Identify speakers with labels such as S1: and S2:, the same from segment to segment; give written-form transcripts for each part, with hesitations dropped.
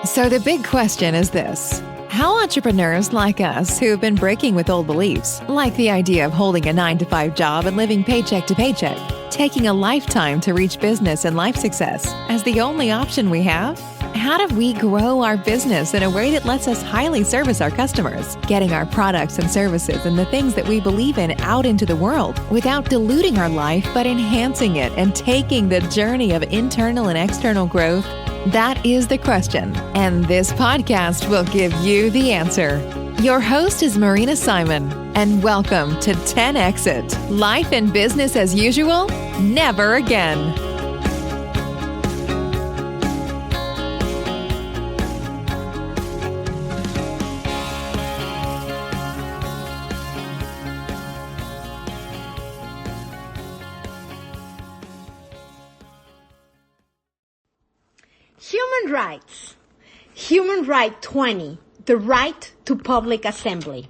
S1: So the big question is this. How entrepreneurs like us who have been breaking with old beliefs, like the idea of holding a 9-to-5 job and living paycheck to paycheck, taking a lifetime to reach business and life success as the only option we have? How do we grow our business in a way that lets us highly service our customers, getting our products and services and the things that we believe in out into the world without diluting our life but enhancing it and taking the journey of internal and external growth? That is the question, and this podcast will give you the answer. Your host is Marina Simon, and welcome to 10 Exit. Life and business as usual? Never again.
S2: Human rights. Human right 20, the right to public assembly.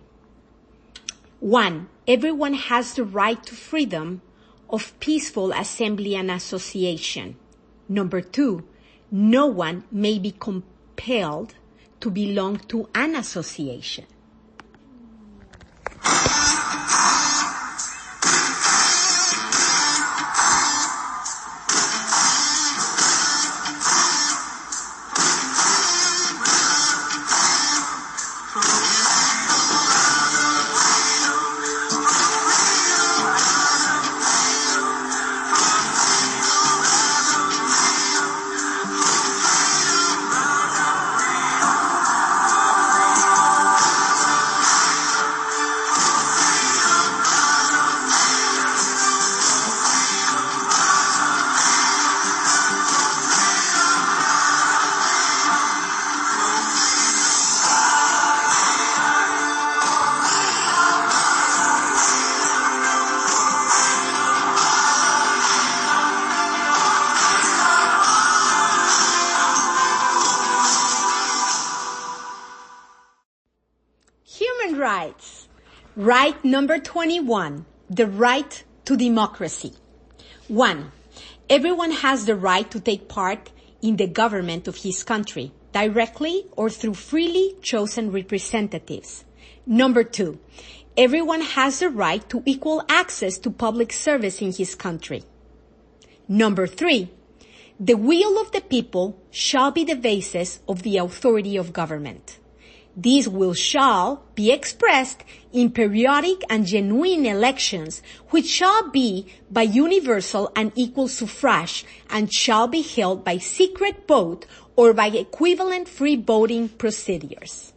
S2: 1. Everyone has the right to freedom of peaceful assembly and association. 2. No one may be compelled to belong to an association. Human rights. Right number 21, the right to democracy. 1. Everyone has the right to take part in the government of his country, directly or through freely chosen representatives. 2. Everyone has the right to equal access to public service in his country. 3. The will of the people shall be the basis of the authority of government. This will shall be expressed in periodic and genuine elections, which shall be by universal and equal suffrage, and shall be held by secret vote or by equivalent free voting procedures.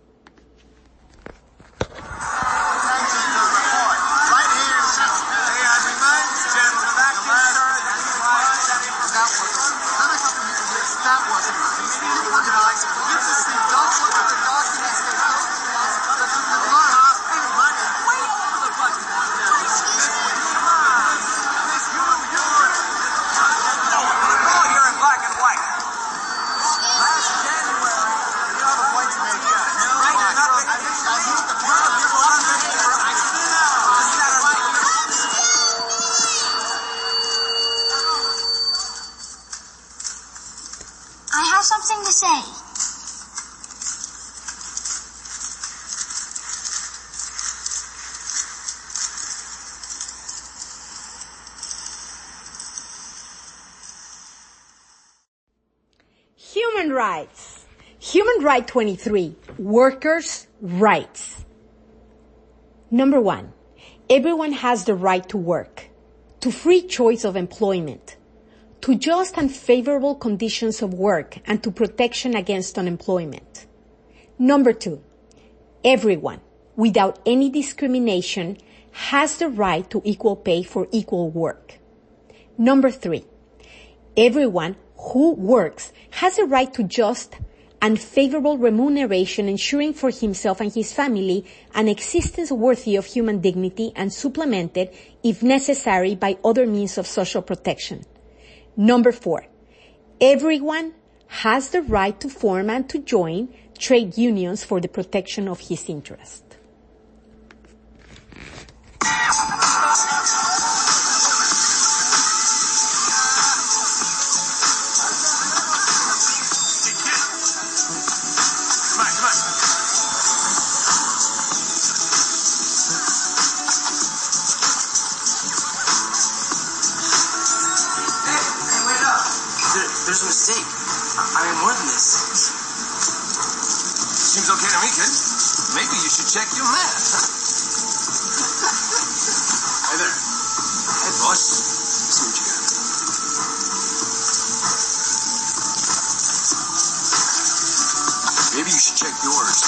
S3: I have something to say.
S2: Human rights. Human right 23, workers' rights. 1. Everyone has the right to work, to free choice of employment, to just and favorable conditions of work, and to protection against unemployment. 2. Everyone, without any discrimination, has the right to equal pay for equal work. 3. Everyone who works has a right to just and favorable remuneration, ensuring for himself and his family an existence worthy of human dignity and supplemented, if necessary, by other means of social protection. 4. Everyone has the right to form and to join trade unions for the protection of his interest.
S4: There's a mistake. I mean, more than this.
S5: Seems okay to me, kid. Maybe you should check your math. Hey there. Hey, boss. See what you got. Maybe you should check yours.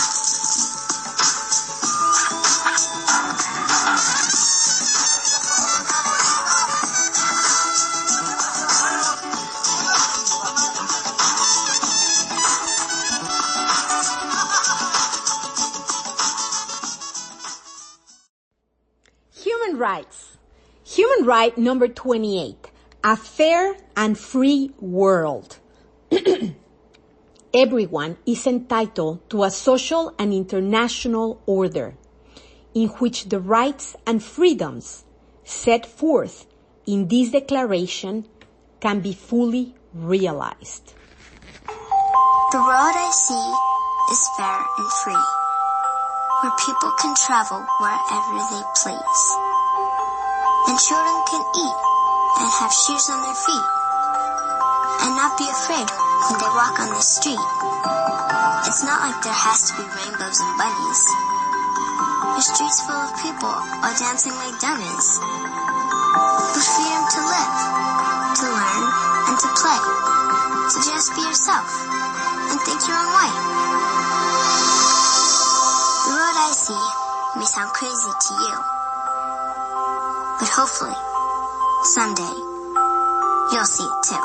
S2: Human rights. Human right number 28. A fair and free world. Everyone is entitled to a social and international order in which the rights and freedoms set forth in this declaration can be fully realized.
S3: The road I see is fair and free, where people can travel wherever they please, and children can eat and have shoes on their feet, and not be afraid when they walk on the street. It's not like there has to be rainbows and bunnies. The streets full of people are dancing like dummies. With freedom to live, to learn, and to play. To just be yourself and think your own way. The road I see may sound crazy to you, but hopefully, someday, you'll see it too.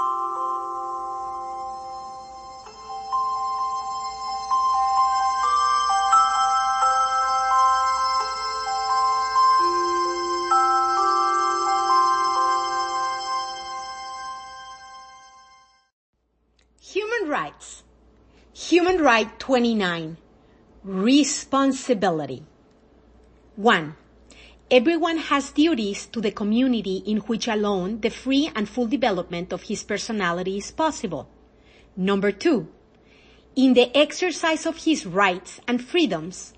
S2: Human rights. Human right 29. Responsibility. 1. Everyone has duties to the community in which alone the free and full development of his personality is possible. Number 2. In the exercise of his rights and freedoms,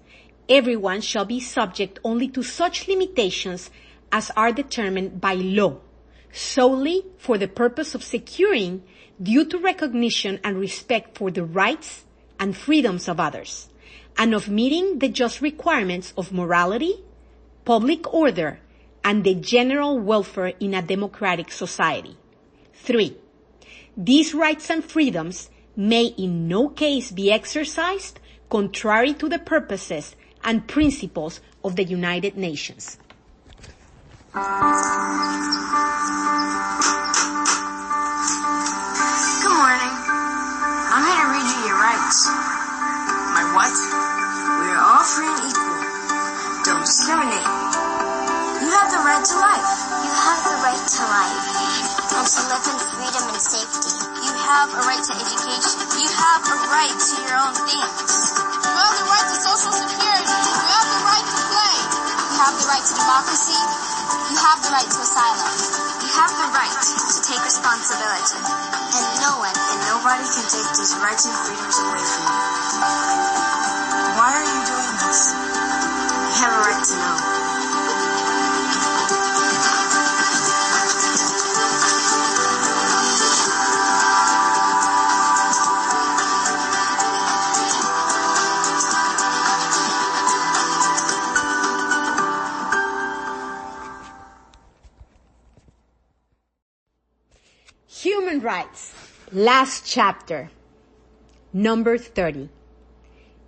S2: everyone shall be subject only to such limitations as are determined by law, solely for the purpose of securing due to recognition and respect for the rights and freedoms of others, and of meeting the just requirements of morality, public order, and the general welfare in a democratic society. 3. These rights and freedoms may in no case be exercised contrary to the purposes and principles of the United Nations.
S6: Good morning. I'm here to read you your rights.
S4: My what?
S6: We are all free and equal. Don't discriminate. You have the right to life.
S3: You have the right to life and to live in freedom and safety.
S6: You have a right to education. You have a right to your own things.
S7: You have the right to social security. You have the right to play.
S6: You have the right to democracy. You have the right to asylum. You have the right to take responsibility.
S3: And no one
S6: And nobody can take these rights and freedoms away from you. Why are you doing this? You have a right to know.
S2: Human rights. Last chapter. Number 30.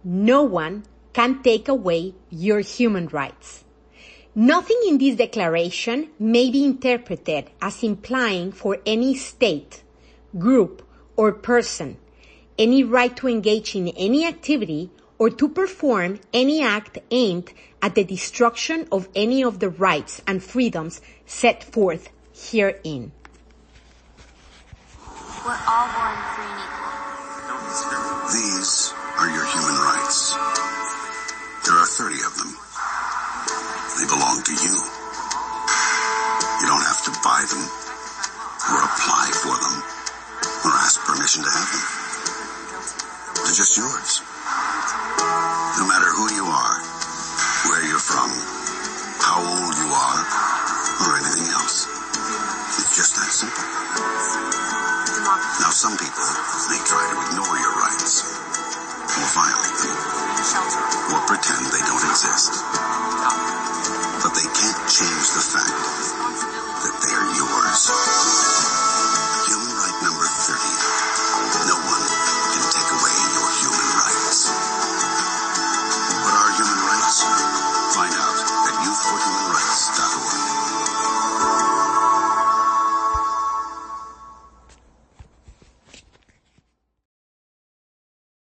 S2: No one can take away your human rights. Nothing in this declaration may be interpreted as implying for any state, group, or person any right to engage in any activity or to perform any act aimed at the destruction of any of the rights and freedoms set forth herein.
S3: We're all born free and equal.
S5: These are your human rights. There are 30 of them. They belong to you. You don't have to buy them, or apply for them, or ask permission to have them. They're just yours. No matter who you are, where you're from, how old you are, or anything else. It's just that simple. Now Some people may try to ignore your rights, or violate them, or pretend they don't exist.